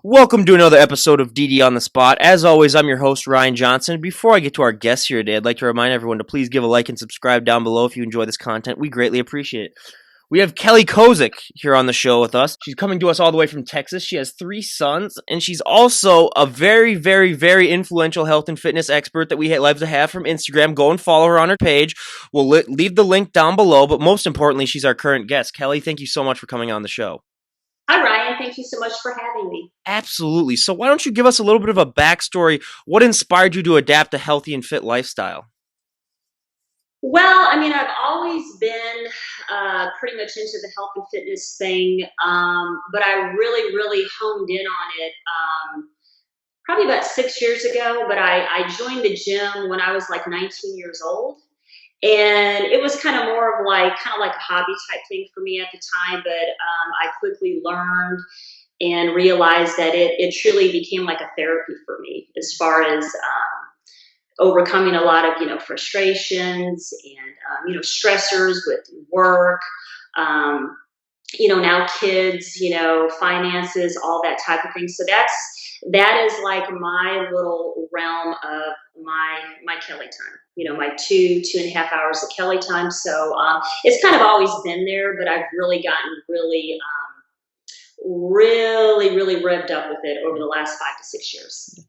Welcome to another episode of DD on the Spot. As always, I'm your host, Ryan Johnson. Before I get to our guests here today, I'd like to remind everyone to please give a like and subscribe down below if you enjoy this content. We greatly appreciate it. We have Kellie Koszyk here on the show with us. She's coming to us all the way from Texas. She has 3 sons, and she's also a very, very, very influential health and fitness expert that we love to have from Instagram. Go and follow her on her page. We'll leave the link down below, but most importantly, she's our current guest. Kellie, thank you so much for coming on the show. Hi, Ryan. Thank you so much for having me. Absolutely. So why don't you give us a little bit of a backstory? What inspired you to adapt a healthy and fit lifestyle? Well, I mean, I've always been pretty much into the health and fitness thing, but I really, really honed in on it probably about 6 years ago. But I joined the gym when I was like 19 years old. And it was kind of like a hobby type thing for me at the time, but I quickly learned and realized that it truly became like a therapy for me as far as overcoming a lot of frustrations and stressors with work, um, now kids, finances, all that type of thing. So that is like my little realm of my Kelly time. My 2.5 hours of Kelly time. So it's kind of always been there, but I've really gotten really revved up with it over the last 5 to 6 years.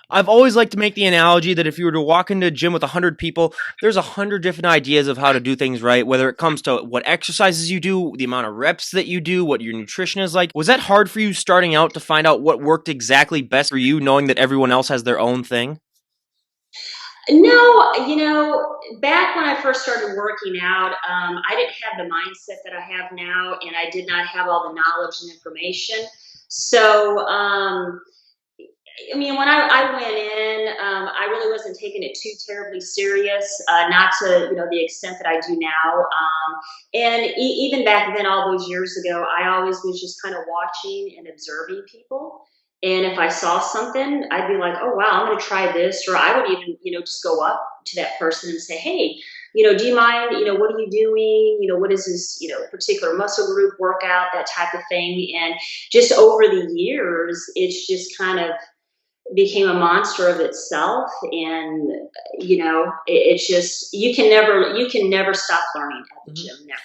I've always liked to make the analogy that if you were to walk into a gym with 100 people, there's 100 different ideas of how to do things right, whether it comes to what exercises you do, the amount of reps that you do, what your nutrition is like. Was that hard for you starting out to find out what worked exactly best for you, knowing that everyone else has their own thing? No, back when I first started working out, I didn't have the mindset that I have now, and I did not have all the knowledge and information. So, I mean, when I went in, I really wasn't taking it too terribly serious, not to the extent that I do now. And even back then, all those years ago, I always was just kind of watching and observing people. And if I saw something, I'd be like, "Oh wow, I'm going to try this," or I would even just go up to that person and say, "Hey, do you mind? What are you doing? What is this particular muscle group workout, that type of thing?" And just over the years, it's just kind of became a monster of itself, and it's just you can never stop learning at the gym now.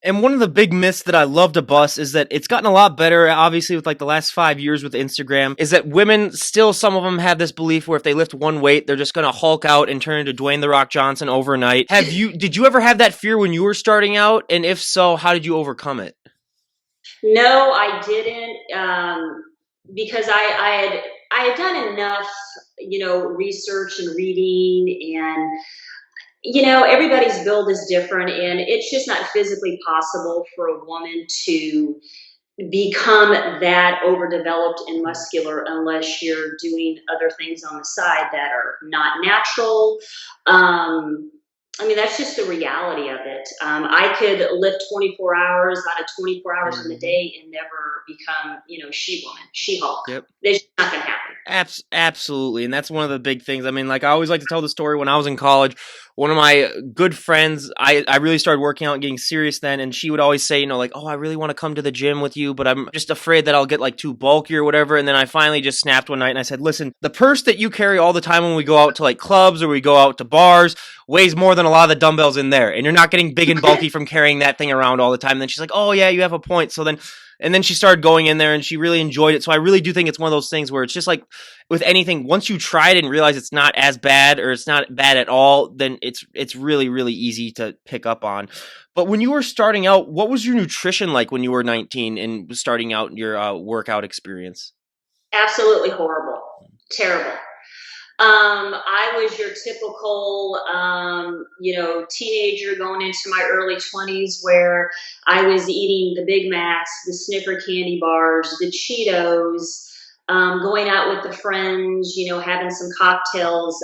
And one of the big myths that I love to bust is that it's gotten a lot better, obviously, with like the last 5 years with Instagram, is that women still, some of them have this belief where if they lift one weight, they're just going to Hulk out and turn into Dwayne The Rock Johnson overnight. Did you ever have that fear when you were starting out? And if so, how did you overcome it? No, I didn't, because I had done enough research and reading, and everybody's build is different, and it's just not physically possible for a woman to become that overdeveloped and muscular unless you're doing other things on the side that are not natural. I mean, that's just the reality of it. I could lift 24 hours out of 24 hours in the Mhm. day and never become, she woman, she Hulk. Yep. It's just not going to happen. Absolutely. And that's one of the big things. I mean, like, I always like to tell the story when I was in college. One of my good friends, I really started working out and getting serious then. And she would always say, like, oh, I really want to come to the gym with you, but I'm just afraid that I'll get like too bulky or whatever. And then I finally just snapped one night and I said, listen, the purse that you carry all the time when we go out to like clubs or we go out to bars weighs more than a lot of the dumbbells in there. And you're not getting big and bulky from carrying that thing around all the time. And then she's like, oh, yeah, you have a point. And then she started going in there and she really enjoyed it. So I really do think it's one of those things where it's just like with anything, once you try it and realize it's not as bad or it's not bad at all, then it's really, really easy to pick up on. But when you were starting out, what was your nutrition like when you were 19 and starting out your workout experience? Absolutely horrible. Terrible. I was your typical, teenager going into my early 20s where I was eating the Big Macs, the Snicker candy bars, the Cheetos, going out with the friends, having some cocktails.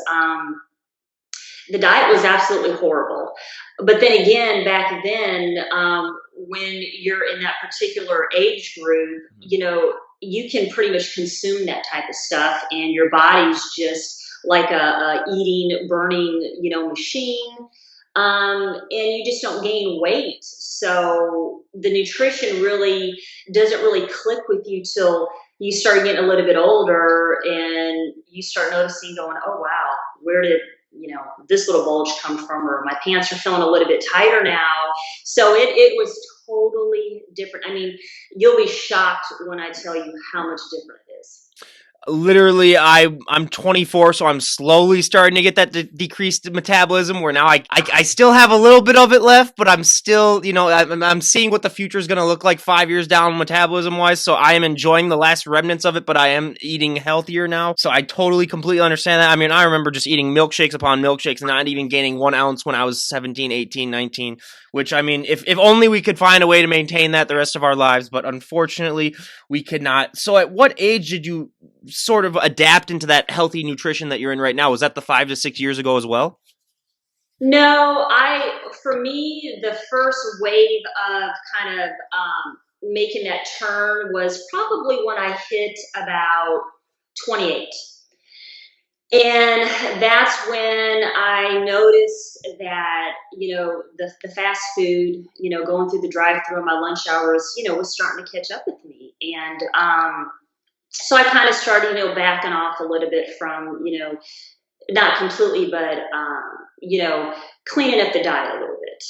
The diet was absolutely horrible. But then again, back then, when you're in that particular age group, you can pretty much consume that type of stuff, and your body's just like a eating, burning, machine. And you just don't gain weight. So the nutrition really doesn't really click with you till you start getting a little bit older and you start noticing going, oh wow, where did this little bulge come from? Or my pants are feeling a little bit tighter now. So it was totally different. I mean, you'll be shocked when I tell you how much different it is. Literally, I'm 24, so I'm slowly starting to get that decreased metabolism where now I still have a little bit of it left, but I'm still, I'm seeing what the future is going to look like 5 years down metabolism wise. So I am enjoying the last remnants of it, but I am eating healthier now. So I totally completely understand that. I mean, I remember just eating milkshakes upon milkshakes and not even gaining 1 ounce when I was 17, 18, 19, which I mean, if only we could find a way to maintain that the rest of our lives, but unfortunately we could not. So at what age did you sort of adapt into that healthy nutrition that you're in right now? Was that the 5 to 6 years ago as well? No, for me, the first wave of kind of making that turn was probably when I hit about 28. And that's when I noticed that, the fast food, going through the drive through in my lunch hours, was starting to catch up with me. And so I kind of started, backing off a little bit from, not completely, but, cleaning up the diet a little bit.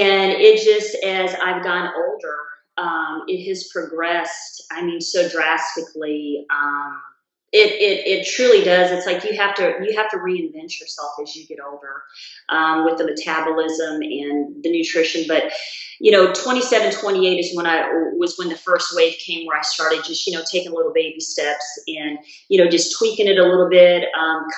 And it just, as I've gotten older, it has progressed, I mean, so drastically. It truly does. It's like you have to reinvent yourself as you get older, with the metabolism and the nutrition. But 27, 28 is when the first wave came, where I started just taking little baby steps and just tweaking it a little bit,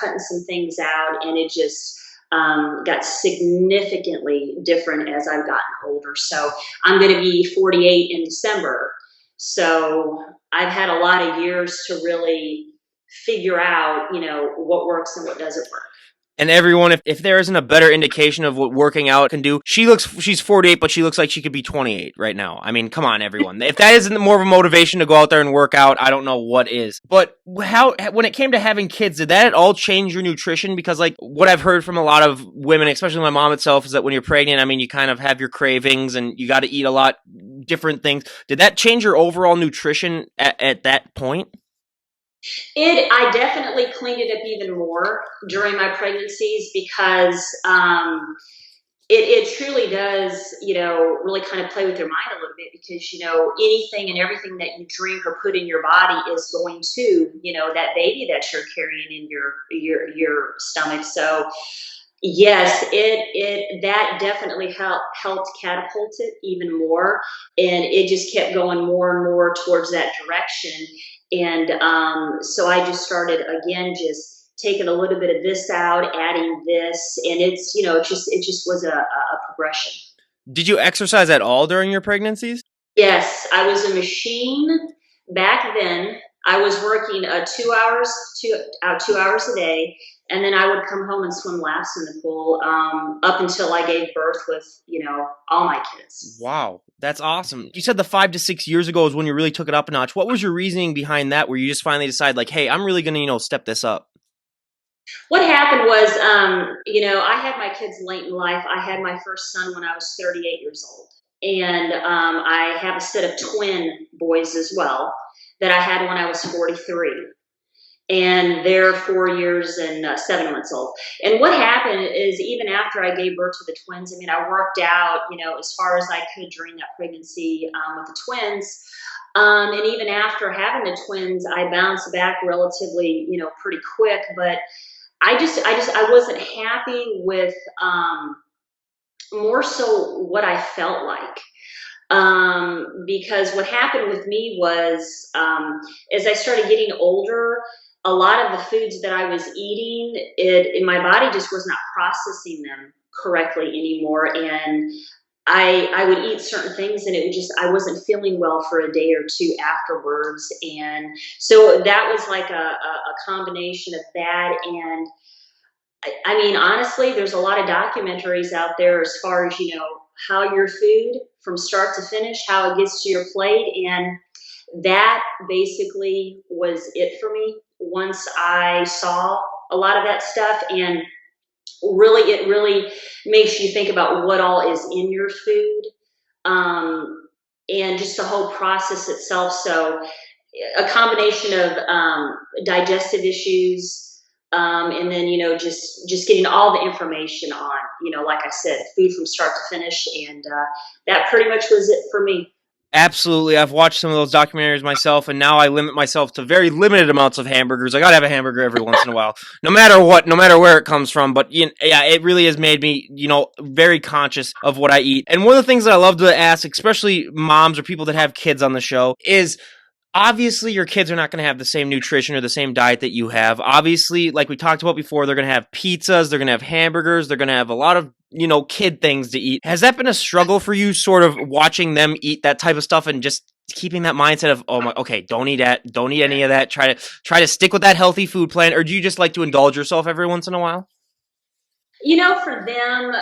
cutting some things out, and it just got significantly different as I've gotten older. So I'm going to be 48 in December. So I've had a lot of years to really figure out, what works and what doesn't work. And everyone, if there isn't a better indication of what working out can do, she's 48, but she looks like she could be 28 right now. I mean, come on, everyone. If that isn't more of a motivation to go out there and work out, I don't know what is. But when it came to having kids, did that at all change your nutrition? Because like what I've heard from a lot of women, especially my mom itself, is that when you're pregnant, I mean, you kind of have your cravings and you got to eat a lot different things. Did that change your overall nutrition at that point? I definitely cleaned it up even more during my pregnancies because it truly does, really kind of play with your mind a little bit because, anything and everything that you drink or put in your body is going to, that baby that you're carrying in your stomach. So yes, it that definitely helped catapult it even more, and it just kept going more and more towards that direction. And so I just started again, just taking a little bit of this out, adding this, and it's it just was a progression. Did you exercise at all during your pregnancies? Yes, I was a machine back then. I was working 2 hours, 2 hours a day, and then I would come home and swim laps in the pool up until I gave birth with all my kids. Wow, that's awesome. You said the 5 to 6 years ago is when you really took it up a notch. What was your reasoning behind that? Where you just finally decided, like, hey, I'm really gonna, step this up? What happened was, I had my kids late in life. I had my first son when I was 38 years old. And I have a set of twin boys as well that I had when I was 43. And they're 4 years and 7 months old. And what happened is, even after I gave birth to the twins, I mean, I worked out, as far as I could during that pregnancy with the twins. And even after having the twins, I bounced back relatively, pretty quick. But I wasn't happy with more so what I felt like. Because what happened with me was, as I started getting older, a lot of the foods that I was eating, my body just was not processing them correctly anymore. And I would eat certain things and I wasn't feeling well for a day or two afterwards. And so that was like a combination of that. And I mean, honestly, there's a lot of documentaries out there as far as, how your food from start to finish, how it gets to your plate. And that basically was it for me once I saw a lot of that stuff. And really, it really makes you think about what all is in your food, and just the whole process itself. So a combination of digestive issues, and then just getting all the information on, like I said, food from start to finish, and that pretty much was it for me. Absolutely. I've watched some of those documentaries myself, and now I limit myself to very limited amounts of hamburgers. I gotta have a hamburger every once in a while, no matter what, no matter where it comes from. But yeah, it really has made me, very conscious of what I eat. And one of the things that I love to ask, especially moms or people that have kids on the show, is obviously your kids are not going to have the same nutrition or the same diet that you have. Obviously, like we talked about before, they're going to have pizzas, they're going to have hamburgers, they're going to have a lot of, kid things to eat. Has that been a struggle for you, sort of watching them eat that type of stuff and just keeping that mindset of, oh my, okay, don't eat that, don't eat any of that. Try to stick with that healthy food plan, or do you just like to indulge yourself every once in a while? For them,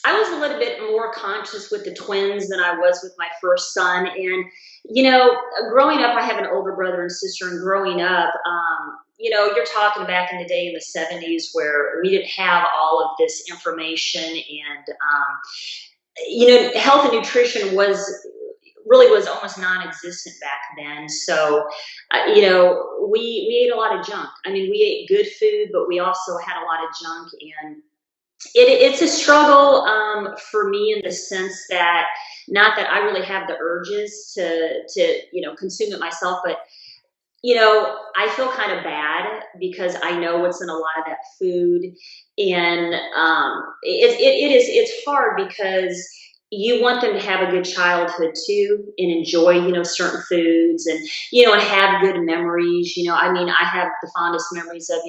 I was a little bit more conscious with the twins than I was with my first son. And, growing up, I have an older brother and sister, and growing up, you're talking back in the day in the 70s where we didn't have all of this information. And, health and nutrition was almost non-existent back then. So, we ate a lot of junk. I mean, we ate good food, but we also had a lot of junk, and it's a struggle for me in the sense that, not that I really have the urges to consume it myself, but I feel kind of bad because I know what's in a lot of that food, and it's hard because you want them to have a good childhood too, and enjoy certain foods, and have good memories. I mean, I have the fondest memories of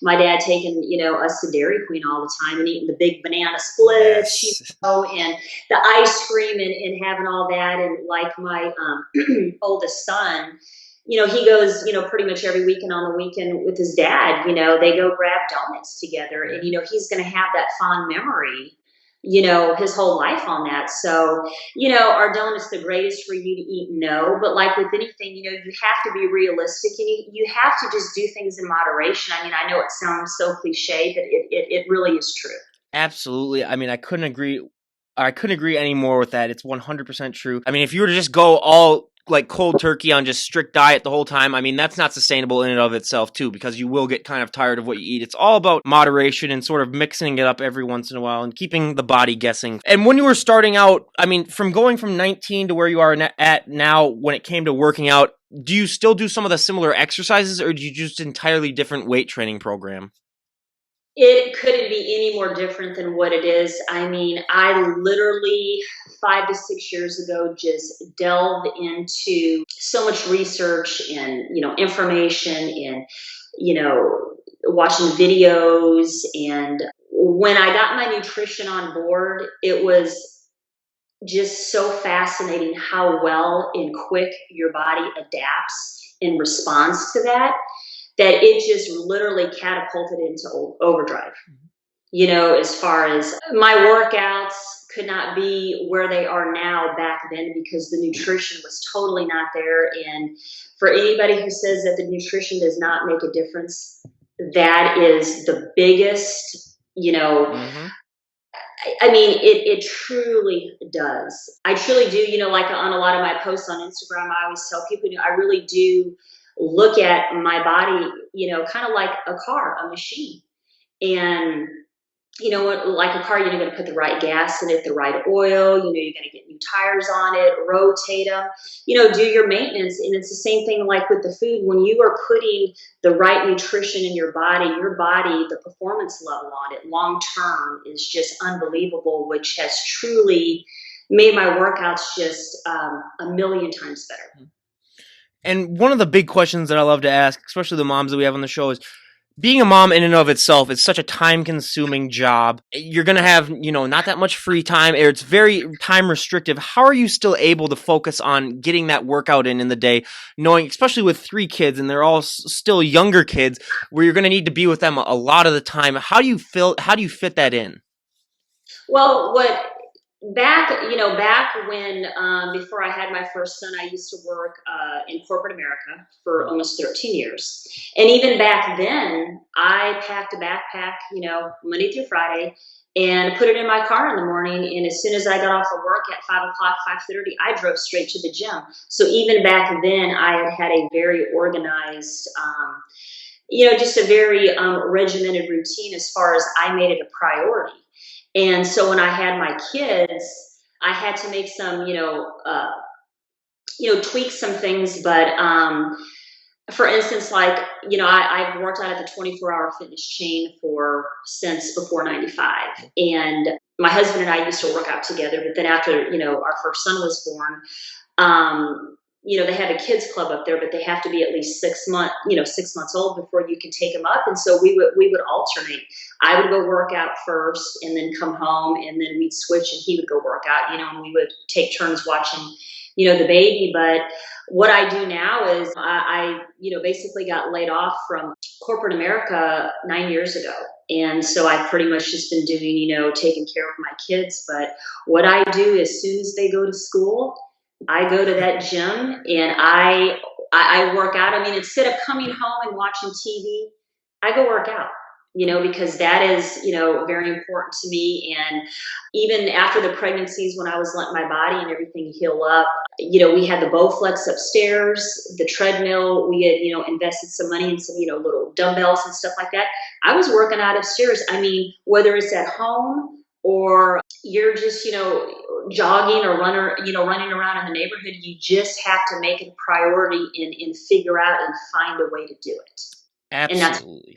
my dad taking us to Dairy Queen all the time and eating the big banana splits, Yes. and the ice cream, and having all that. And like my oldest son, he goes, pretty much every weekend on the weekend with his dad. They go grab donuts together, and he's going to have that fond memory, his whole life on that. So, are donuts the greatest for you to eat? No, but like with anything, you have to be realistic, and you have to just do things in moderation. I mean, I know it sounds so cliche, but it really is true. Absolutely. I mean, I couldn't agree any more with that. It's 100% true. I mean, if you were to just go all like cold turkey on just strict diet the whole time, I mean, that's not sustainable in and of itself too, because you will get kind of tired of what you eat. It's all about moderation and sort of mixing it up every once in a while and keeping the body guessing. And when you were starting out, I mean, from going from 19 to where you are at now, when it came to working out, do you still do some of the similar exercises, or do you just entirely different weight training program? It couldn't be any more different than what it is. I mean, I literally 5 to 6 years ago just delved into so much research and information, and watching videos. And when I got my nutrition on board, it was just so fascinating how well and quick your body adapts in response to that it just literally catapulted into overdrive. As far as my workouts could not be where they are now back then, because the nutrition was totally not there. And for anybody who says that the nutrition does not make a difference, that is the biggest, Mm-hmm. I mean, it truly does. I truly do, like on a lot of my posts on Instagram, I always tell people, I really do look at my body, kind of like a car, a machine. And like a car, you're going to put the right gas in it, the right oil, you're going to get new tires on it, rotate them, do your maintenance. And it's the same thing like with the food. When you are putting the right nutrition in your body, the performance level on it long term is just unbelievable, which has truly made my workouts just a million times better. And one of the big questions that I love to ask, especially the moms that we have on the show, is being a mom in and of itself is such a time-consuming job. You're going to have, not that much free time, or it's very time restrictive. How are you still able to focus on getting that workout in the day, knowing, especially with 3 kids, and they're all still younger kids, where you're going to need to be with them a lot of the time? How do you fit that in? Well, what back when before I had my first son, I used to work in corporate America for almost 13 years, and even back then, I packed a backpack, Monday through Friday, and put it in my car in the morning. And as soon as I got off of work at 5 o'clock, 5:30, I drove straight to the gym. So even back then, I had a very organized. Just a very regimented routine as far as I made it a priority. And so when I had my kids, I had to make some, tweak some things. But for instance, like, I've worked out at the 24-hour fitness chain for since before 95. And my husband and I used to work out together. But then after, our first son was born, they have a kids club up there, but they have to be at least 6 months, 6 months old before you can take them up. And so we would alternate. I would go work out first and then come home, and then we'd switch and he would go work out, and we would take turns watching, the baby. But what I do now is basically got laid off from corporate America 9 years ago. And so I've pretty much just been doing, taking care of my kids. But what I do as soon as they go to school, I go to that gym and I work out. I mean, instead of coming home and watching TV, I go work out, because that is, very important to me. And even after the pregnancies, when I was letting my body and everything heal up, we had the Bowflex upstairs, the treadmill. We had, invested some money in some, little dumbbells and stuff like that. I was working out upstairs. I mean, whether it's at home or you're just, jogging or running around in the neighborhood, you just have to make it a priority and figure out and find a way to do it. And that's Absolutely.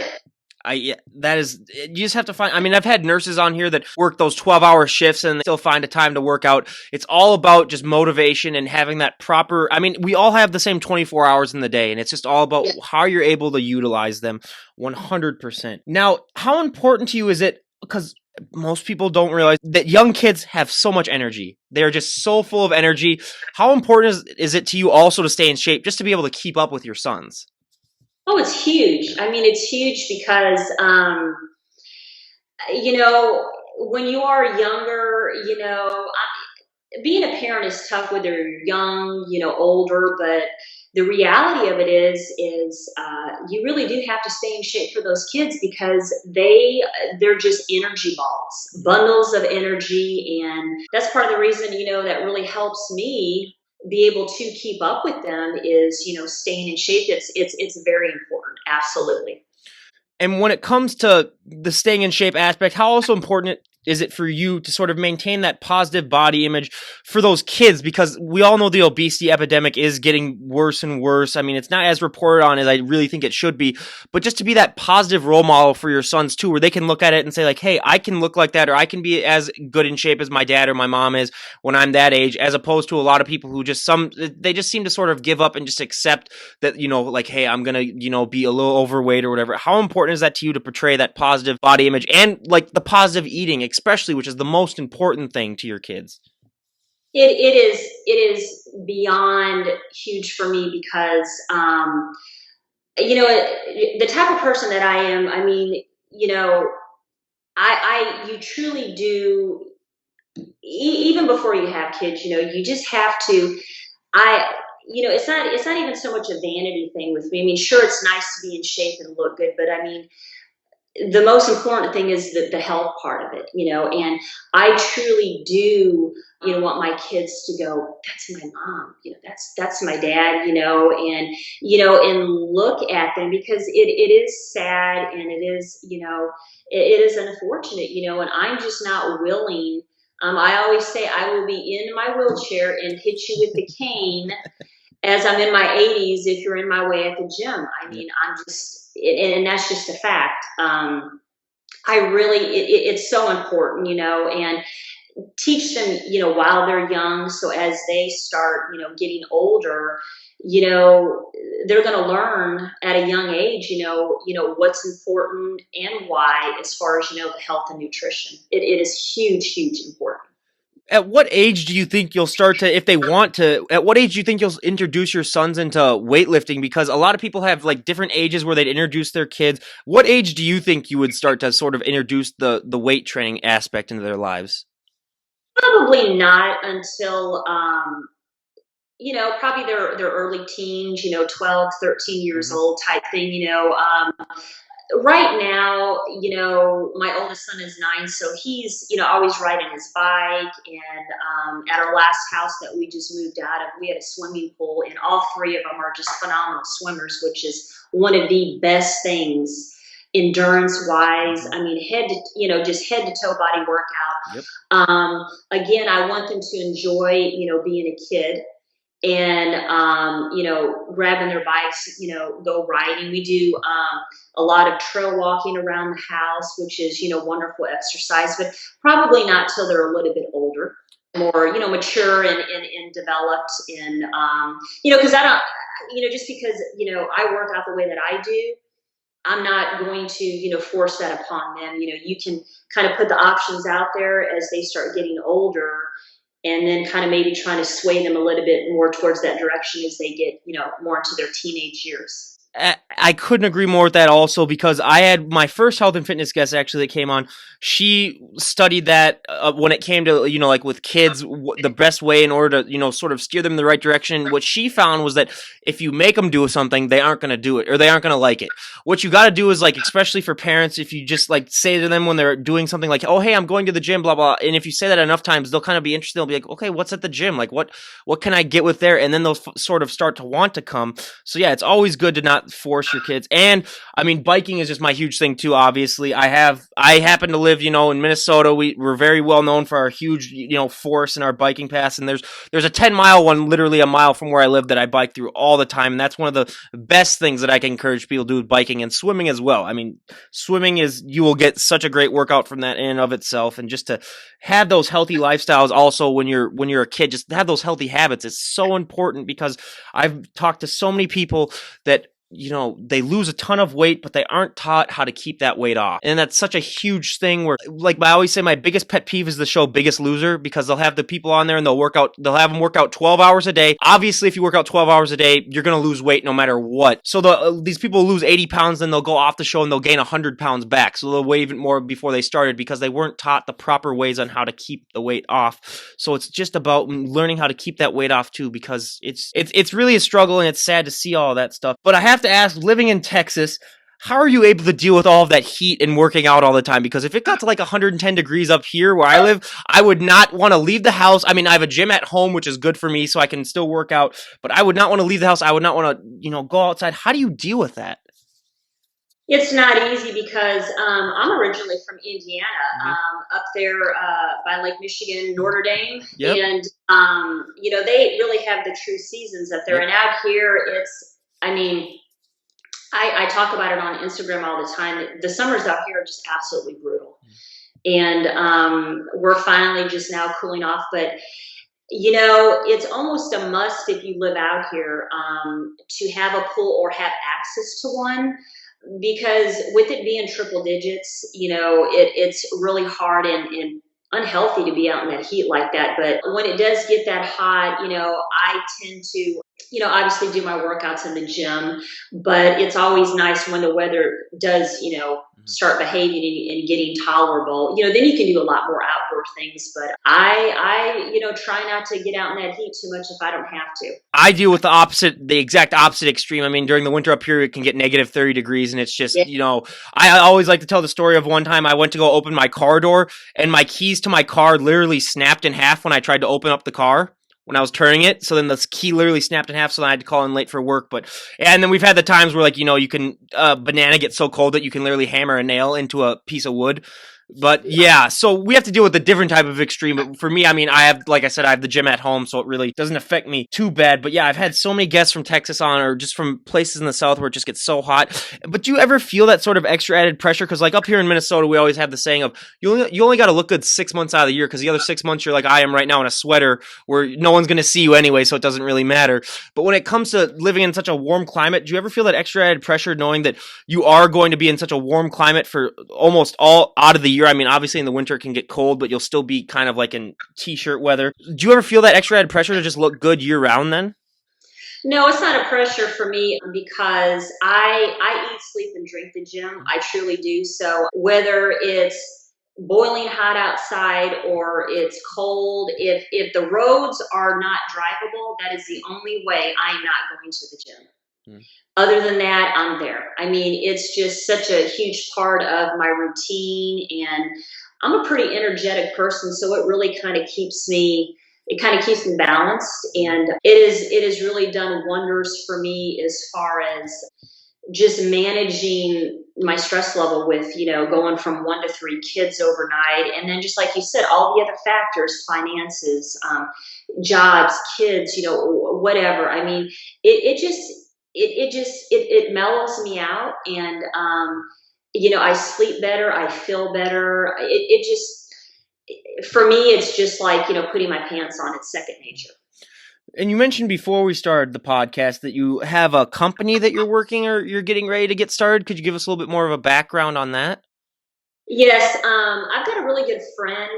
Yeah, that is, you just have to find, I mean, I've had nurses on here that work those 12-hour shifts and they still find a time to work out. It's all about just motivation and having that proper, I mean, we all have the same 24 hours in the day, and it's just all about how you're able to utilize them 100%. Now, how important to you is it, because most people don't realize that young kids have so much energy. They're just so full of energy. How important is it to you also to stay in shape, just to be able to keep up with your sons? Oh, it's huge. I mean, it's huge because, when you are younger, being a parent is tough whether you're young, older, but the reality of it is you really do have to stay in shape for those kids because they're just energy balls, bundles of energy. And that's part of the reason, that really helps me be able to keep up with them is, staying in shape. It's very important. Absolutely. And when it comes to the staying in shape aspect, how also important is it for you to sort of maintain that positive body image for those kids? Because we all know the obesity epidemic is getting worse and worse. I mean, it's not as reported on as I really think it should be, but just to be that positive role model for your sons too, where they can look at it and say like, hey, I can look like that, or I can be as good in shape as my dad or my mom is when I'm that age, as opposed to a lot of people who they just seem to sort of give up and just accept that, like, hey, I'm going to, be a little overweight or whatever. How important is that to you to portray that positive body image and like the positive eating, especially, which is the most important thing to your kids? It is beyond huge for me because, the type of person that I am, I mean, you truly do, even before you have kids, you just have to, I, it's not even so much a vanity thing with me. I mean, sure, it's nice to be in shape and look good, but I mean, the most important thing is the health part of it, and I truly do, want my kids to go, that's my mom, that's my dad, and look at them because it is sad and it is, it is unfortunate, and I'm just not willing. I always say I will be in my wheelchair and hit you with the cane as I'm in my 80s if you're in my way at the gym. I mean, I'm just, and that's just a fact. I really, it's so important, and teach them, while they're young. So as they start, getting older, they're going to learn at a young age, what's important and why, as far as, the health and nutrition. It is huge, huge important. At what age do you think you'll start to, if they want to, at what age do you think you'll introduce your sons into weightlifting? Because a lot of people have like different ages where they'd introduce their kids. What age do you think you would start to sort of introduce the weight training aspect into their lives? Probably not until, probably their early teens, 12, 13 years Hmm. old type thing. Right now, my oldest son is 9, so he's, always riding his bike. And at our last house that we just moved out of, we had a swimming pool, and all three of them are just phenomenal swimmers, which is one of the best things endurance wise. Hmm. I mean, just head to toe body workout. Yep. Again, I want them to enjoy, being a kid, and grabbing their bikes, go riding. We do a lot of trail walking around the house, which is, wonderful exercise, but probably not till they're a little bit older, more, mature and developed. And because I don't, just because, I work out the way that I do, I'm not going to, force that upon them. You can kind of put the options out there as they start getting older, and then kind of maybe trying to sway them a little bit more towards that direction as they get, more into their teenage years. I couldn't agree more with that also, because I had my first health and fitness guest actually that came on. She studied that when it came to, like with kids, the best way in order to, sort of steer them in the right direction. What she found was that if you make them do something, they aren't going to do it, or they aren't going to like it. What you got to do is, like, especially for parents, if you just like say to them when they're doing something like, oh, hey, I'm going to the gym, blah, blah. And if you say that enough times, they'll kind of be interested. They'll be like, okay, what's at the gym? Like, what can I get with there? And then they'll sort of start to want to come. So yeah, it's always good to not force your kids. And I mean, biking is just my huge thing too. Obviously, I happen to live, in Minnesota. We're very well known for our huge, forest and our biking paths. And there's a 10-mile one, literally a mile from where I live, that I bike through all the time. And that's one of the best things that I can encourage people to do with biking and swimming as well. I mean, swimming is, you will get such a great workout from that in and of itself. And just to have those healthy lifestyles also when you're a kid, just have those healthy habits. It's so important, because I've talked to so many people that, they lose a ton of weight, but they aren't taught how to keep that weight off. And that's such a huge thing where, like I always say, my biggest pet peeve is the show Biggest Loser, because they'll have the people on there and they'll have them work out 12 hours a day. Obviously, if you work out 12 hours a day, you're going to lose weight no matter what. So these people lose 80 pounds, then they'll go off the show and they'll gain 100 pounds back. So they'll weigh even more before they started, because they weren't taught the proper ways on how to keep the weight off. So it's just about learning how to keep that weight off too, because it's really a struggle, and it's sad to see all that stuff. But I have to ask, living in Texas, how are you able to deal with all of that heat and working out all the time? Because if it got to like 110 degrees up here where I live, I would not want to leave the house. I mean, I have a gym at home, which is good for me, so I can still work out, but I would not want to leave the house. I would not want to, go outside. How do you deal with that? It's not easy because I'm originally from Indiana, Hmm. up there by Lake Michigan, Notre Dame, Yep. and they really have the true seasons up there. Yep. And out here, I mean, I talk about it on Instagram all the time. The summers out here are just absolutely brutal, and we're finally just now cooling off. But it's almost a must if you live out here, to have a pool or have access to one, because with it being triple digits, it's really hard and unhealthy to be out in that heat like that. But when it does get that hot, I tend to, obviously do my workouts in the gym, but it's always nice when the weather does, start behaving and getting tolerable. Then you can do a lot more outdoor things. But I try not to get out in that heat too much if I don't have to. I deal with the exact opposite extreme. I mean, during the winter up here, it can get negative 30 degrees, and it's just, Yeah. I always like to tell the story of one time I went to go open my car door, and my keys to my car literally snapped in half when I tried to open up the car when I was turning it. So then the key literally snapped in half, so then I had to call in late for work. But, and then we've had the times where, like, you can, banana gets so cold that you can literally hammer a nail into a piece of wood. But yeah, so we have to deal with a different type of extreme. But for me, I mean, like I said, I have the gym at home, so it really doesn't affect me too bad. But yeah, I've had so many guests from Texas on, or just from places in the South where it just gets so hot. But do you ever feel that sort of extra added pressure? Because like up here in Minnesota, we always have the saying of, you only got to look good 6 months out of the year, because the other 6 months you're like I am right now in a sweater where no one's going to see you anyway, so it doesn't really matter. But when it comes to living in such a warm climate, do you ever feel that extra added pressure knowing that you are going to be in such a warm climate for almost all out of the year? I mean, obviously in the winter it can get cold, but you'll still be kind of like in t-shirt weather. Do you ever feel that extra added pressure to just look good year round then? No, it's not a pressure for me because I eat, sleep, and drink the gym. I truly do. So whether it's boiling hot outside or it's cold, if the roads are not drivable, that is the only way I am not going to the gym. Mm. Other than that, I'm there. I mean, it's just such a huge part of my routine, and I'm a pretty energetic person, so it kind of keeps me balanced, and it has really done wonders for me as far as just managing my stress level with, going from 1 to 3 kids overnight. And then just like you said, all the other factors, finances, jobs, kids, whatever. I mean, it mellows me out. And, I sleep better. I feel better. For me, it's just like, putting my pants on. It's second nature. And you mentioned before we started the podcast that you have a company that you're working or you're getting ready to get started. Could you give us a little bit more of a background on that? Yes, I've got a really good friend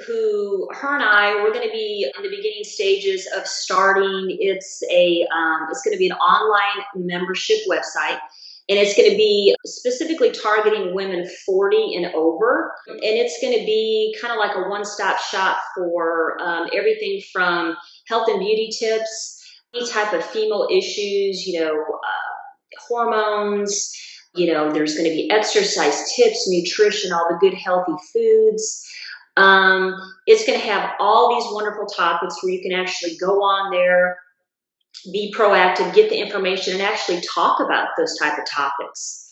her and I, we're going to be in the beginning stages of starting. It's going to be an online membership website, and it's going to be specifically targeting women 40 and over. And it's going to be kind of like a one-stop shop for everything from health and beauty tips, any type of female issues, hormones. There's going to be exercise tips, nutrition, all the good healthy foods. It's going to have all these wonderful topics where you can actually go on there, be proactive, get the information, and actually talk about those type of topics,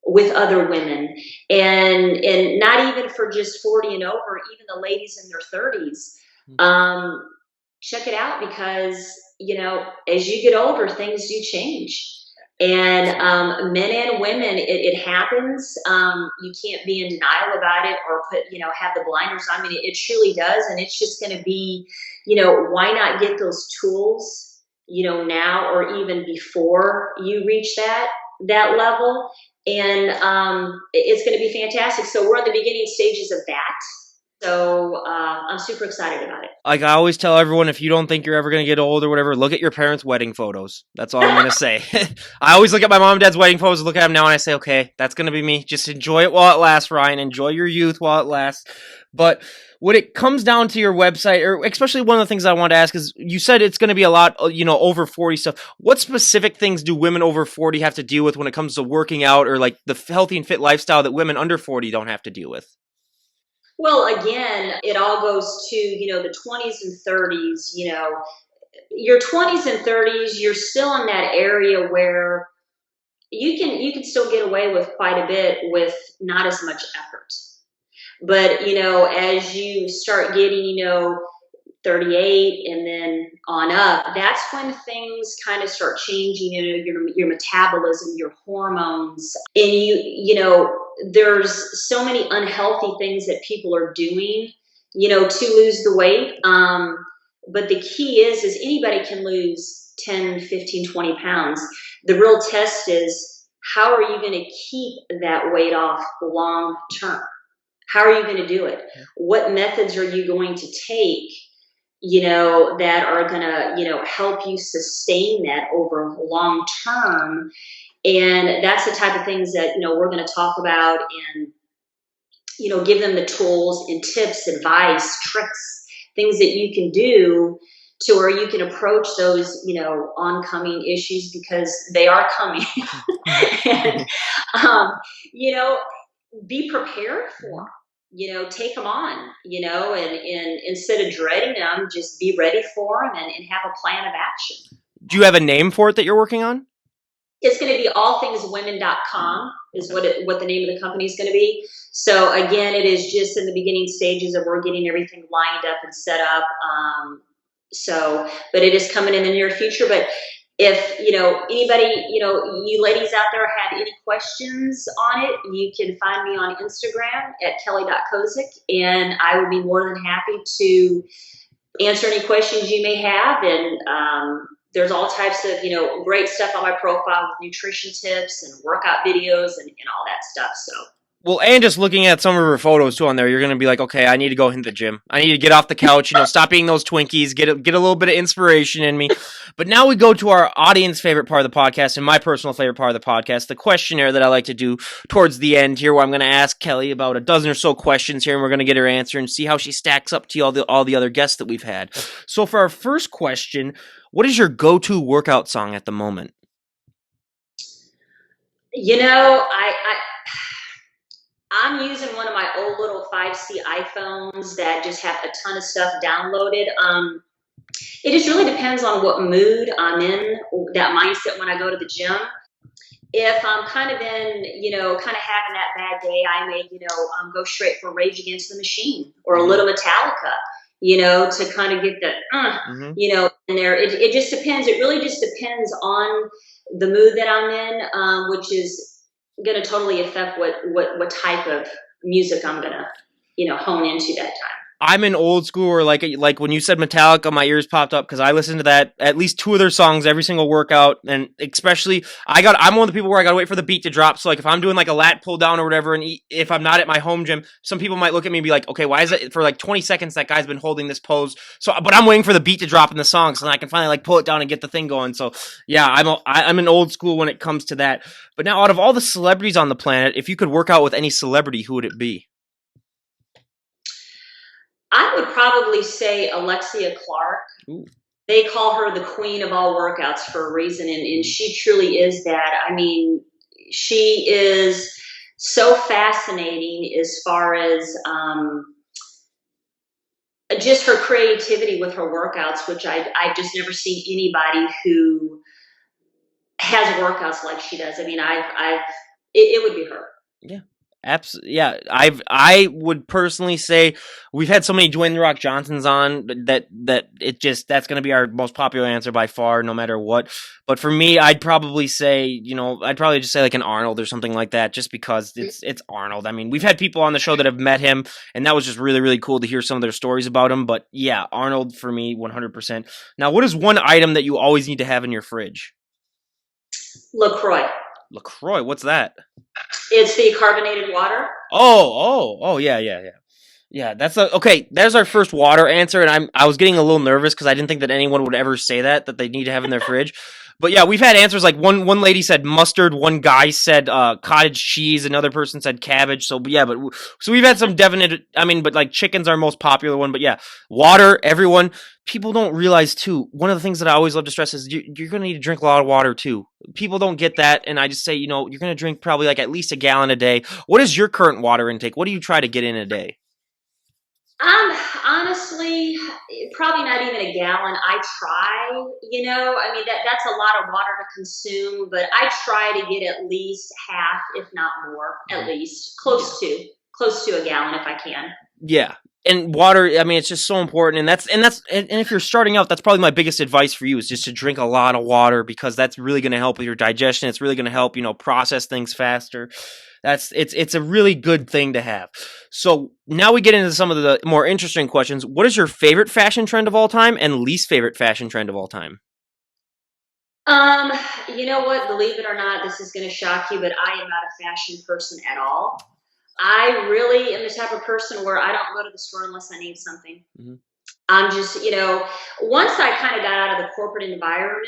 with other women, and not even for just 40 and over, even the ladies in their 30s. Check it out, because as you get older, things do change. And men and women, it happens. You can't be in denial about it or have the blinders on. I mean, it truly does. And it's just going to be, why not get those tools, now or even before you reach that level. And it's going to be fantastic. So we're in the beginning stages of that. So I'm super excited about it. Like I always tell everyone, if you don't think you're ever going to get old or whatever, look at your parents' wedding photos. That's all I'm going to say. I always look at my mom and dad's wedding photos, look at them now, and I say, okay, that's going to be me. Just enjoy it while it lasts, Ryan. Enjoy your youth while it lasts. But when it comes down to your website, or especially one of the things I want to ask is, you said it's going to be a lot, over 40 stuff. What specific things do women over 40 have to deal with when it comes to working out or like the healthy and fit lifestyle that women under 40 don't have to deal with? Well, again, it all goes to, the 20s and 30s, your 20s and 30s, you're still in that area where you can still get away with quite a bit with not as much effort. But, as you start getting, 38 and then on up, that's when things kind of start changing, your metabolism, your hormones, and there's so many unhealthy things that people are doing, to lose the weight. But the key is anybody can lose 10, 15, 20 pounds. The real test is, how are you going to keep that weight off long term? How are you going to do it? What methods are you going to take, that are going to, help you sustain that over long term? And that's the type of things that, we're going to talk about, and, give them the tools and tips, advice, tricks, things that you can do to where you can approach those, oncoming issues, because they are coming. And, be prepared for them. Take them on, and instead of dreading them, just be ready for them, and have a plan of action. Do you have a name for it that you're working on? It's going to be allthingswomen.com is what the name of the company is going to be. So again, it is just in the beginning stages of we're getting everything lined up and set up. But it is coming in the near future. But if, anybody, you ladies out there have any questions on it, you can find me on Instagram at Kellie.Koszyk, and I would be more than happy to answer any questions you may have. And there's all types of, great stuff on my profile with nutrition tips and workout videos and all that stuff. So Well, and just looking at some of her photos too on there, you're gonna be like, okay, I need to go hit the gym. I need to get off the couch, stop eating those Twinkies, get a little bit of inspiration in me. But now we go to our audience favorite part of the podcast and my personal favorite part of the podcast, the questionnaire that I like to do towards the end here, where I'm gonna ask Kelly about a dozen or so questions here, and we're gonna get her answer and see how she stacks up to all the other guests that we've had. So for our first question, what is your go-to workout song at the moment? I'm using one of my old little 5C iPhones that just have a ton of stuff downloaded. It just really depends on what mood I'm in, that mindset when I go to the gym. If I'm kind of in, kind of having that bad day, I may, go straight for Rage Against the Machine or a little Metallica, to kind of get the, in there. It just depends. It really just depends on the mood that I'm in, which is going to totally affect what type of music I'm going to, hone into that time. I'm an old school, or like when you said Metallica, my ears popped up because I listen to that at least two of their songs every single workout, and especially I'm one of the people where I gotta wait for the beat to drop. So like if I'm doing like a lat pull down or whatever, and if I'm not at my home gym, some people might look at me and be like, okay, why is it for like 20 seconds that guy's been holding this pose? So, but I'm waiting for the beat to drop in the song so then I can finally like pull it down and get the thing going. So yeah, I'm an old school when it comes to that. But now, out of all the celebrities on the planet, if you could work out with any celebrity, who would it be? I would probably say Alexia Clark. Ooh. They call her the queen of all workouts for a reason, and she truly is that. I mean, she is so fascinating as far as just her creativity with her workouts, which I've just never seen anybody who has workouts like she does. I mean, it would be her. Yeah. Absolutely, yeah. I would personally say we've had so many Dwayne the Rock Johnsons on that that's going to be our most popular answer by far, no matter what. But for me, I'd probably say, I'd probably just say like an Arnold or something like that, just because it's Arnold. I mean, we've had people on the show that have met him, and that was just really, really cool to hear some of their stories about him. But yeah, Arnold for me, 100%. Now, what is one item that you always need to have in your fridge? LaCroix. LaCroix, what's that? It's the carbonated water. Oh, yeah. Yeah, okay. There's our first water answer, and I was getting a little nervous because I didn't think that anyone would ever say that they need to have in their fridge. But yeah, we've had answers like one lady said mustard, one guy said cottage cheese, another person said cabbage. So yeah, so we've had some definite. I mean, but like chicken's our most popular one. But yeah, water. Everyone, people don't realize too. One of the things that I always love to stress is you're going to need to drink a lot of water too. People don't get that, and I just say, you're going to drink probably like at least a gallon a day. What is your current water intake? What do you try to get in a day? Honestly, probably not even a gallon. I try, I mean, that's a lot of water to consume, but I try to get at least half, if not more, at least close to a gallon if I can. Yeah. And water, I mean, it's just so important, and if you're starting out, that's probably my biggest advice for you is just to drink a lot of water, because that's really going to help with your digestion. It's really going to help, process things faster. It's a really good thing to have. So now we get into some of the more interesting questions. What is your favorite fashion trend of all time and least favorite fashion trend of all time? You know what? Believe it or not, this is going to shock you, but I am not a fashion person at all. I really am the type of person where I don't go to the store unless I need something. Mm-hmm. I'm just, once I kind of got out of the corporate environment,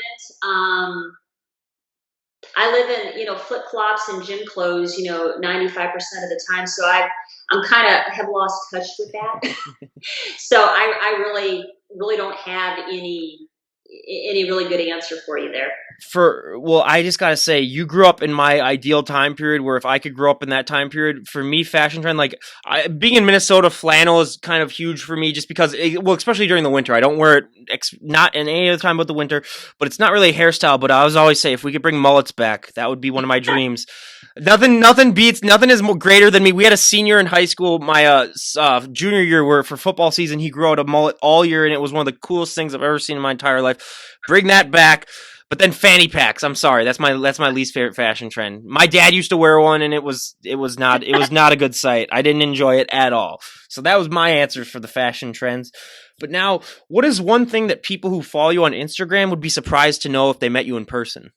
I live in, flip-flops and gym clothes, 95% of the time. So I'm kind of have lost touch with that. So I really, really don't have any really good answer for you there. I just gotta say, you grew up in my ideal time period, where if I could grow up in that time period, for me, fashion trend, being in Minnesota, flannel is kind of huge for me, just because, especially during the winter, I don't wear it, not in any other time but the winter, but it's not really a hairstyle, but I was always say, if we could bring mullets back, that would be one of my dreams. Nothing is more greater than me. We had a senior in high school, my junior year, where for football season, he grew out a mullet all year, and it was one of the coolest things I've ever seen in my entire life. Bring that back. But then fanny packs, I'm sorry, that's my least favorite fashion trend. My dad used to wear one, and it was not a good sight. I didn't enjoy it at all. So that was my answer for the fashion trends. But now, what is one thing that people who follow you on Instagram would be surprised to know if they met you in person?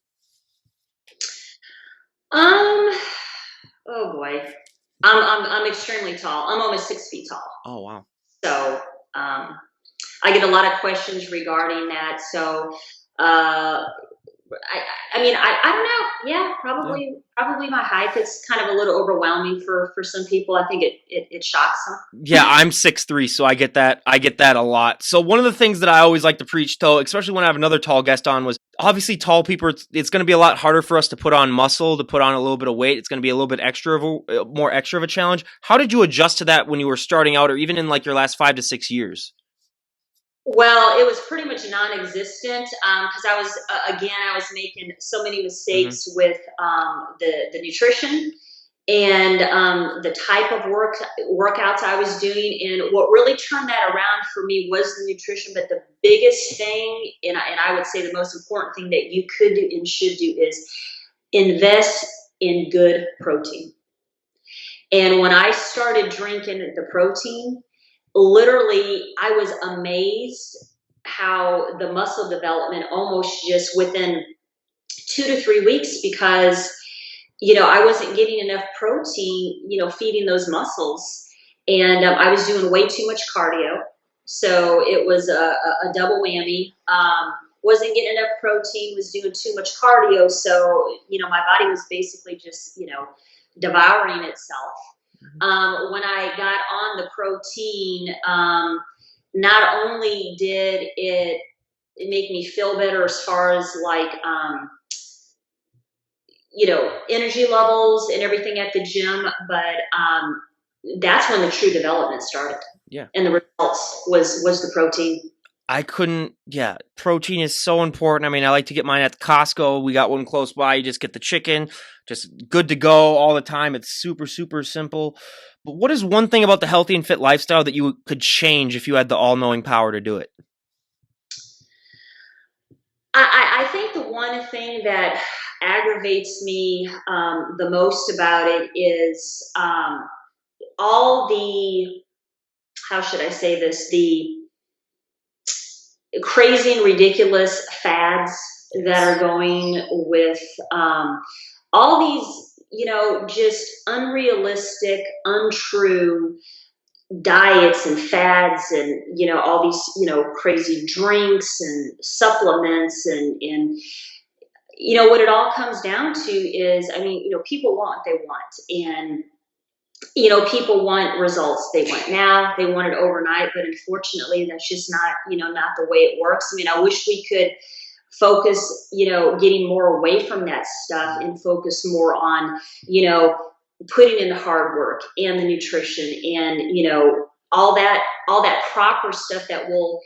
Oh boy. I'm extremely tall. I'm almost 6 feet tall. Oh wow. So um, I get a lot of questions regarding that. So uh, I mean, I don't know. Yeah, Yeah. probably my height is kind of a little overwhelming for some people. I think it shocks Yeah, them. I'm 6'3", so I get that. I get that a lot. So one of the things that I always like to preach, though, especially when I have another tall guest on, was obviously tall people. It's going to be a lot harder for us to put on muscle, to put on a little bit of weight. It's going to be a little bit extra of more extra of a challenge. How did you adjust to that when you were starting out, or even in like your last 5 to 6 years? Well, it was pretty much non-existent because I was making so many Hmm. mistakes with the nutrition and the type of workouts I was doing. And what really turned that around for me was the nutrition. But the biggest thing, and I would say the most important thing that you could do and should do is invest in good protein. And when I started drinking the protein, literally, I was amazed how the muscle development almost just within 2 to 3 weeks because I wasn't getting enough protein, feeding those muscles. And I was doing way too much cardio. So it was a double whammy. Wasn't getting enough protein, was doing too much cardio. So, my body was basically just, devouring itself. When I got on the protein, not only did it make me feel better as far as like, energy levels and everything at the gym, but that's when the true development started, Yeah. and the results was the protein. I couldn't. Yeah, protein is so important. I mean, I like to get mine at Costco. We got one close by. You just get the chicken, just good to go all the time. It's super, super simple. But what is one thing about the healthy and fit lifestyle that you could change if you had the all-knowing power to do it? I think the one thing that aggravates me the most about it is all the, how should I say this, the crazy and ridiculous fads that are Yes. going with all these, just unrealistic, untrue diets and fads and all these crazy drinks and supplements and what it all comes down to is, I mean, people want what they want, and people want results. They want now, they want it overnight, but unfortunately that's just not, not the way it works. I mean, I wish we could focus, getting more away from that stuff and focus more on, putting in the hard work and the nutrition and, all that proper stuff that will,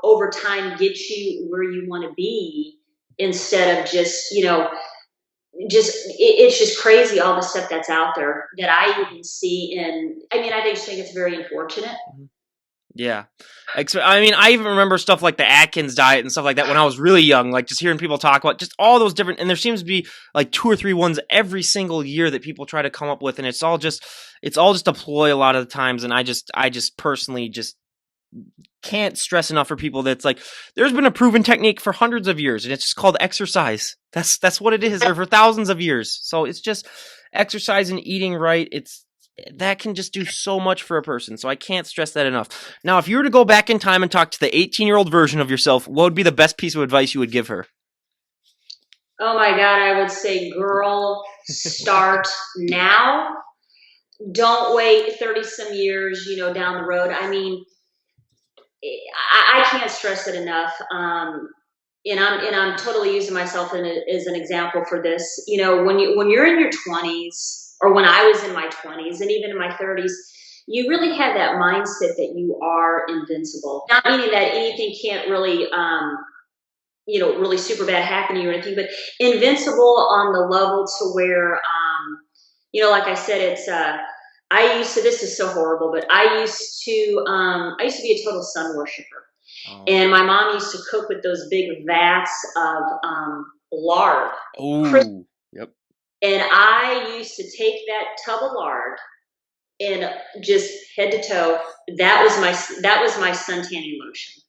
over time get you where you want to be, instead of just, it's just crazy all the stuff that's out there that I even see. And I mean, I just think it's very unfortunate. Mhm. Yeah. I mean, I even remember stuff like the Atkins diet and stuff like that when I was really young, like just hearing people talk about just all those different, and there seems to be like two or three ones every single year that people try to come up with. And it's all just a ploy a lot of the times. And I just personally just can't stress enough for people that's like, there's been a proven technique for hundreds of years and it's just called exercise. That's what it is, or for thousands of years. So it's just exercise and eating right. It's that can just do so much for a person. So I can't stress that enough. Now, if you were to go back in time and talk to the 18-year-old version of yourself, what would be the best piece of advice you would give her? Oh my God, I would say, girl, start now. Don't wait 30 some years, down the road. I mean, I can't stress it enough. And I'm totally using myself as an example for this. When you're in your 20s, or when I was in my 20s, and even in my 30s, you really have that mindset that you are invincible. Not meaning that anything can't really, really super bad happen to you or anything, but invincible on the level to where, like I said, it's. I used to. This is so horrible, but I used to. I used to be a total sun worshiper. Oh. And my mom used to cook with those big vats of lard. Oh. Yep. And I used to take that tub of lard and just head to toe. That was my sun tanning lotion.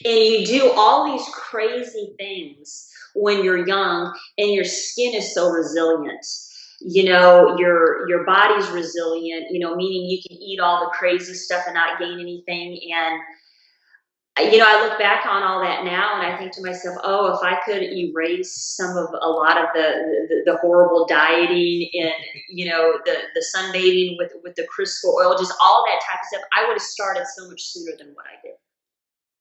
And you do all these crazy things when you're young and your skin is so resilient. your body's resilient, meaning you can eat all the crazy stuff and not gain anything. And I look back on all that now and I think to myself, oh, if I could erase some of a lot of the horrible dieting and, the sunbathing with the crystal oil, just all that type of stuff, I would have started so much sooner than what I did.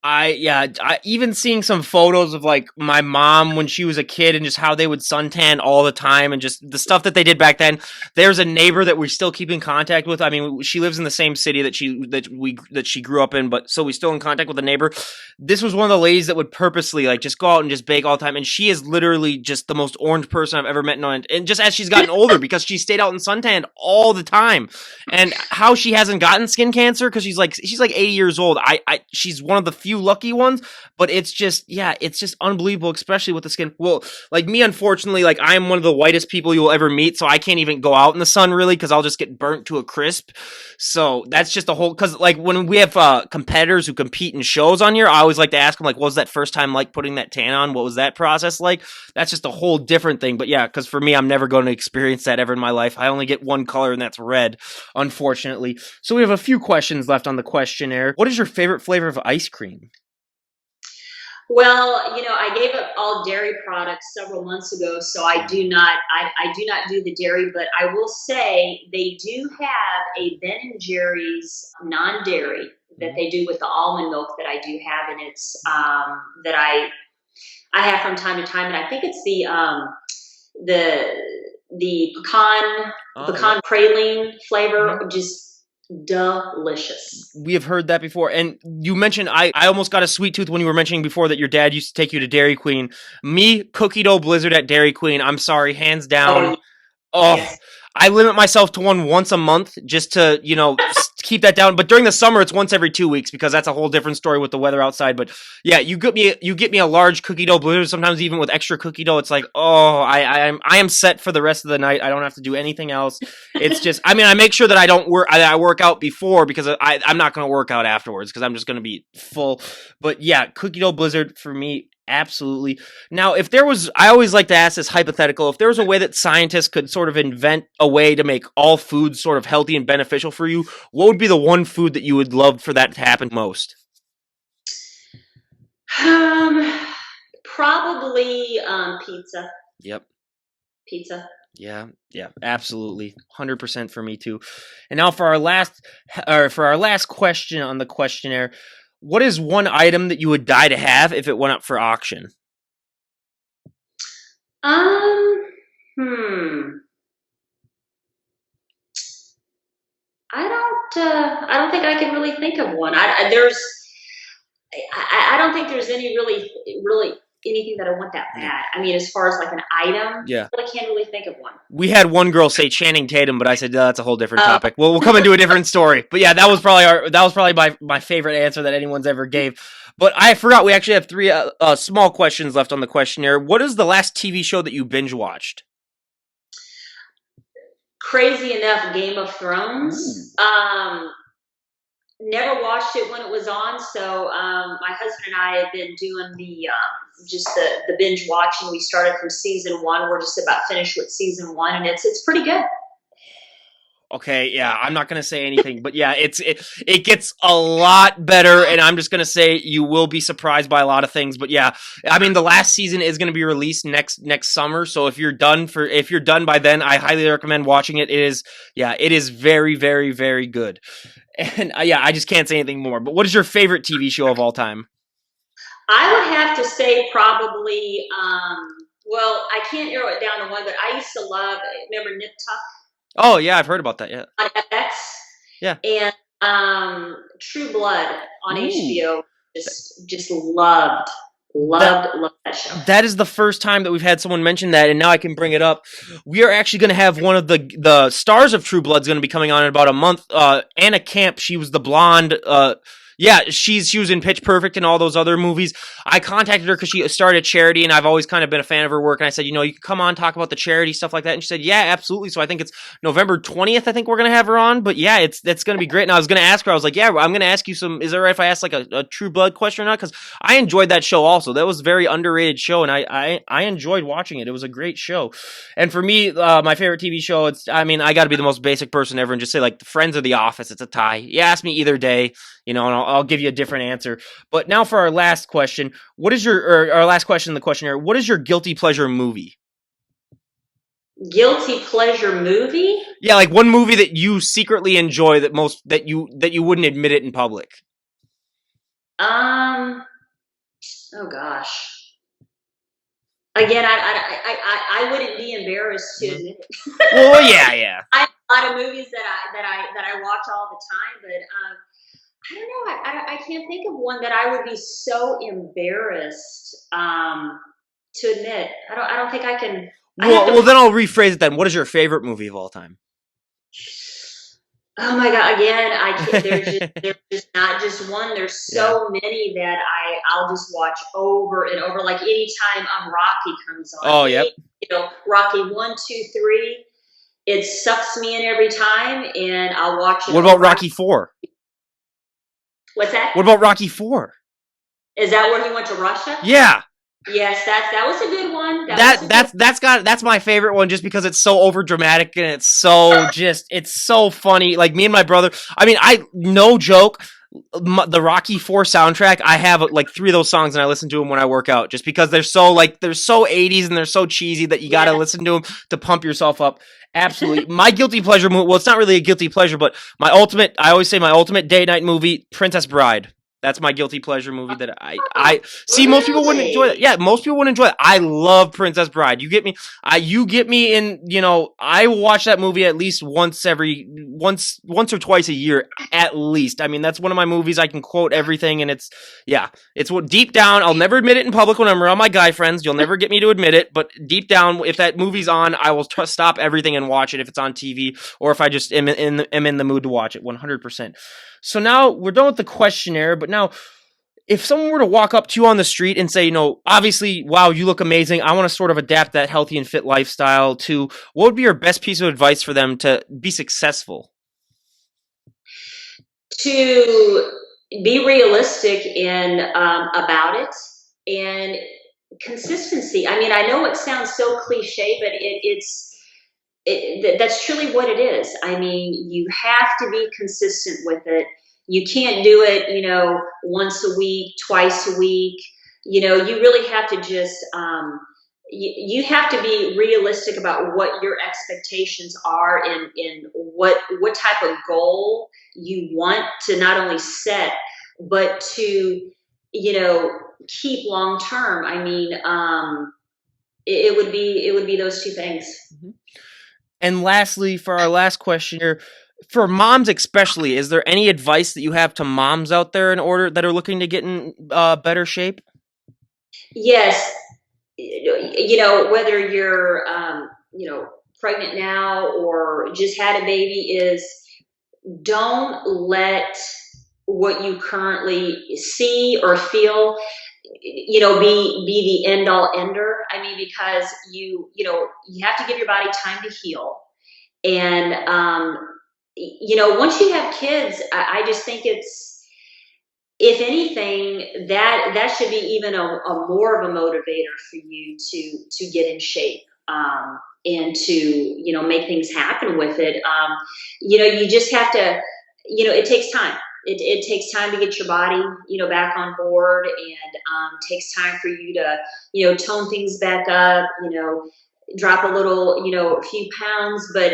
I even seeing some photos of like my mom when she was a kid and just how they would suntan all the time and just the stuff that they did back then. There's a neighbor that we still keep in contact with. I mean, she lives in the same city that she grew up in, but so we still in contact with the neighbor. This was one of the ladies that would purposely like just go out and just bake all the time, and she is literally just the most orange person I've ever met. And just as she's gotten older, because she stayed out in suntan all the time, and how she hasn't gotten skin cancer because she's like 80 years old. She's one of the few lucky ones, but it's just unbelievable, especially with the skin. Well, like me, unfortunately, like I'm one of the whitest people you'll ever meet, so I can't even go out in the sun really because I'll just get burnt to a crisp. So that's just a whole, because like when we have competitors who compete in shows on here, I always like to ask them like, what was that first time like putting that tan on? What was that process like? That's just a whole different thing. But yeah, because for me, I'm never going to experience that ever in my life. I only get one color, and that's red, unfortunately. So we have a few questions left on the questionnaire. What is your favorite flavor of ice cream? Well, I gave up all dairy products several months ago, so I do not do the dairy, but I will say they do have a Ben and Jerry's non-dairy that they do with the almond milk that I do have, and it's that I have from time to time, and I think it's the pecan praline flavor, just delicious. We have heard that before. And you mentioned I almost got a sweet tooth when you were mentioning before that your dad used to take you to Dairy Queen. Me, cookie dough blizzard at Dairy Queen. I'm sorry, hands down. Oh, Yes. I limit myself to one once a month just to, keep that down. But during the summer, it's once every 2 weeks because that's a whole different story with the weather outside. But yeah, you get me a large cookie dough blizzard. Sometimes even with extra cookie dough, it's like, oh, I am set for the rest of the night. I don't have to do anything else. It's just, I mean, I make sure that I work out before because I'm not going to work out afterwards because I'm just going to be full. But yeah, cookie dough blizzard for me. Absolutely. Now, I always like to ask this hypothetical, if there was a way that scientists could sort of invent a way to make all foods sort of healthy and beneficial for you, what would be the one food that you would love for that to happen most? Um, Probably pizza. Yep. Pizza. Yeah, absolutely. 100% for me too. And now for our last question on the questionnaire, what is one item that you would die to have if it went up for auction? Um, hmm. I don't think I can really think of one. I don't think there's any really anything that I want that Yeah. bad. I mean, as far as like an item, Yeah. I can't really think of one. We had one girl say Channing Tatum, but I said that's a whole different Uh, topic. Well, we'll come into a different story. But yeah, that was probably my favorite answer that anyone's ever gave. But I forgot we actually have three small questions left on the questionnaire. What is the last TV show that you binge watched? Crazy enough, Game of Thrones. Ooh. Never watched it when it was on, so my husband and I have been doing the binge watching. We started from season one. We're just about finished with season one, and it's pretty good. Okay, yeah, I'm not gonna say anything, but yeah, it gets a lot better, and I'm just gonna say you will be surprised by a lot of things. But yeah, I mean, the last season is gonna be released next summer, so if you're done by then, I highly recommend watching it. It is very, very, very good. And yeah, I just can't say anything more. But what is your favorite TV show of all time? I would have to say probably. Well, I can't narrow it down to one, but I used to love. Remember Nip Tuck Oh yeah, I've heard about that. Yeah, on FX yeah. and True Blood on Ooh, HBO. Just loved that loved loved that show. that is the first time that we've had someone mention that, and now I can bring it up. We are actually going to have one of the stars of True Blood's going to be coming on in about a month. Anna Camp, she was the blonde. Yeah, she was in Pitch Perfect and all those other movies. I contacted her because she started a charity, and I've always kind of been a fan of her work. And I said, you can come on, talk about the charity stuff like that. And she said, yeah, absolutely. So I think it's November 20th. I think we're gonna have her on. But yeah, that's gonna be great. And I was gonna ask her. I was like, yeah, I'm gonna ask you some. Is it right if I ask like a True Blood question or not? Because I enjoyed that show also. That was a very underrated show, and I enjoyed watching it. It was a great show. And for me, my favorite TV show. I got to be the most basic person ever and just say like the Friends or The Office. It's a tie. You ask me either day. And I'll give you a different answer. But now for our last question, our last question in the questionnaire, what is your guilty pleasure movie? Guilty pleasure movie? Yeah, like one movie that you secretly enjoy that you wouldn't admit it in public. Oh gosh. Again, I wouldn't be embarrassed to admit it. Well, yeah. I have a lot of movies that I watch all the time, but I don't know. I can't think of one that I would be so embarrassed to admit. I don't think I can. Well, then I'll rephrase it. Then, what is your favorite movie of all time? Oh my God! Again, I can't. There's just not just one. There's so many that I'll just watch over and over. Like anytime Rocky comes on. Oh, yep. Rocky 1, 2, 3. It sucks me in every time, and I'll watch it. What about Rocky 4? What's that? What about Rocky 4? Is that where he went to Russia? Yeah. Yes, that was a good one. That's my favorite one just because it's so over dramatic and it's so funny. Like me and my brother, no joke, the Rocky 4 soundtrack, I have like 3 of those songs and I listen to them when I work out just because they're so 80s and they're so cheesy that you got to listen to them to pump yourself up. Absolutely. My guilty pleasure movie, well, it's not really a guilty pleasure, but I always say my ultimate date night movie, Princess Bride. That's my guilty pleasure movie that I see. Most people wouldn't enjoy that. Yeah, most people wouldn't enjoy it. I love Princess Bride. You get me? You get me in. I watch that movie at least once or twice a year at least. That's one of my movies. I can quote everything, and it's what deep down. I'll never admit it in public when I'm around my guy friends. You'll never get me to admit it, but deep down, if that movie's on, I will stop everything and watch it if it's on TV or if I just am in the mood to watch it. 100%. So now we're done with the questionnaire, but now if someone were to walk up to you on the street and say, obviously, wow, you look amazing. I want to sort of adapt that healthy and fit lifestyle to, what would be your best piece of advice for them to be successful? To be realistic about it and consistency. I know it sounds so cliche, but that's truly what it is. You have to be consistent with it. You can't do it, once a week, twice a week. You really have to just, you have to be realistic about what your expectations are and what type of goal you want to not only set, but to, keep long term. It would be those two things. Mm-hmm. And lastly, for our last question here, for moms especially, is there any advice that you have to moms out there that are looking to get in better shape? Yes. Whether you're, pregnant now or just had a baby, is don't let what you currently see or feel, be the end all ender. Because you have to give your body time to heal. And, once you have kids, I just think it's, if anything, that should be even a more of a motivator for you to get in shape, and to, make things happen with it. You just have to, it takes time. It takes time to get your body, back on board, and takes time for you to, tone things back up, drop a little, a few pounds. But,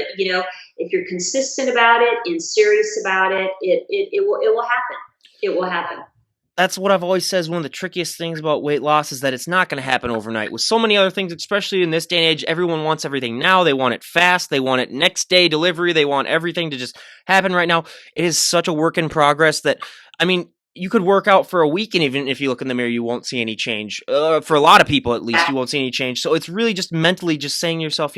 if you're consistent about it and serious about it, it will happen. It will happen. That's what I've always said is one of the trickiest things about weight loss is that it's not going to happen overnight. With so many other things, especially in this day and age, everyone wants everything now. They want it fast. They want it next day delivery. They want everything to just happen right now. It is such a work in progress that, you could work out for a week, and even if you look in the mirror, you won't see any change. For a lot of people, at least, you won't see any change. So it's really just mentally just saying to yourself,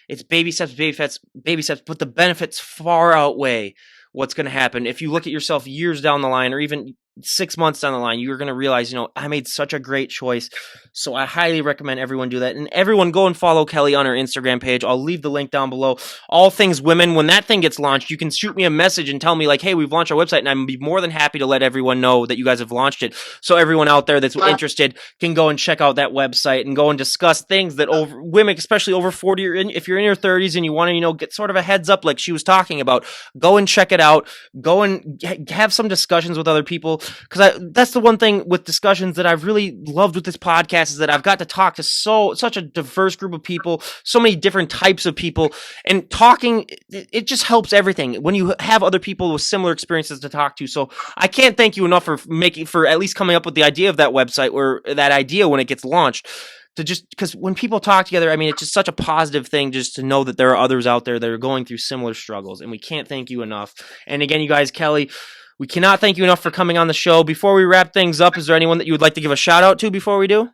it's baby steps, but the benefits far outweigh what's going to happen. If you look at yourself years down the line, or even 6 months down the line, you're going to realize, I made such a great choice. So I highly recommend everyone do that. And everyone go and follow Kellie on her Instagram page. I'll leave the link down below. All Things Women. When that thing gets launched, you can shoot me a message and tell me like, hey, we've launched our website, and I'm be more than happy to let everyone know that you guys have launched it. So everyone out there that's interested can go and check out that website and go and discuss things that women, especially over 40, or if you're in your 30s and you want to, get sort of a heads up like she was talking about, go and check it out. Go and have some discussions with other people, because that's the one thing with discussions that I've really loved with this podcast, is that I've got to talk to such a diverse group of people, so many different types of people, and talking, it just helps everything when you have other people with similar experiences to talk to. So I can't thank you enough for at least coming up with the idea of that website, or that idea when it gets launched. Because when people talk together, I mean, it's just such a positive thing just to know that there are others out there that are going through similar struggles, and we can't thank you enough. And again, you guys, Kellie, we cannot thank you enough for coming on the show. Before we wrap things up, is there anyone that you would like to give a shout out to before we do?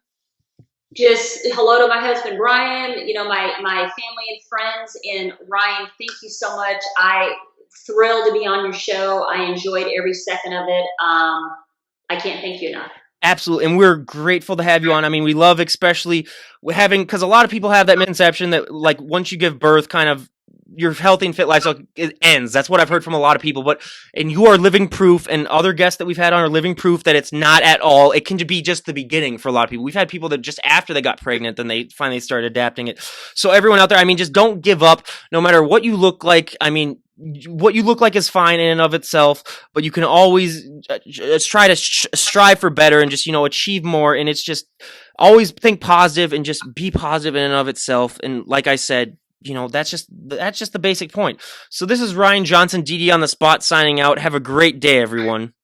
Just hello to my husband, Brian, my family and friends. And Ryan, thank you so much. I thrilled to be on your show. I enjoyed every second of it. I can't thank you enough. Absolutely. And we're grateful to have you on. I mean, we love especially because a lot of people have that misconception that like once you give birth, kind of your healthy and fit lifestyle, it ends. That's what I've heard from a lot of people. And you are living proof, and other guests that we've had on are living proof that it's not at all. It can be just the beginning for a lot of people. We've had people that just after they got pregnant, then they finally started adapting it. So everyone out there, I mean, just don't give up no matter what you look like. I mean, what you look like is fine in and of itself, but you can always try to strive for better and just, achieve more. And it's just always think positive and just be positive in and of itself. And like I said, that's just the basic point. So this is Ryan Johnson, DD on the spot, signing out. Have a great day, everyone.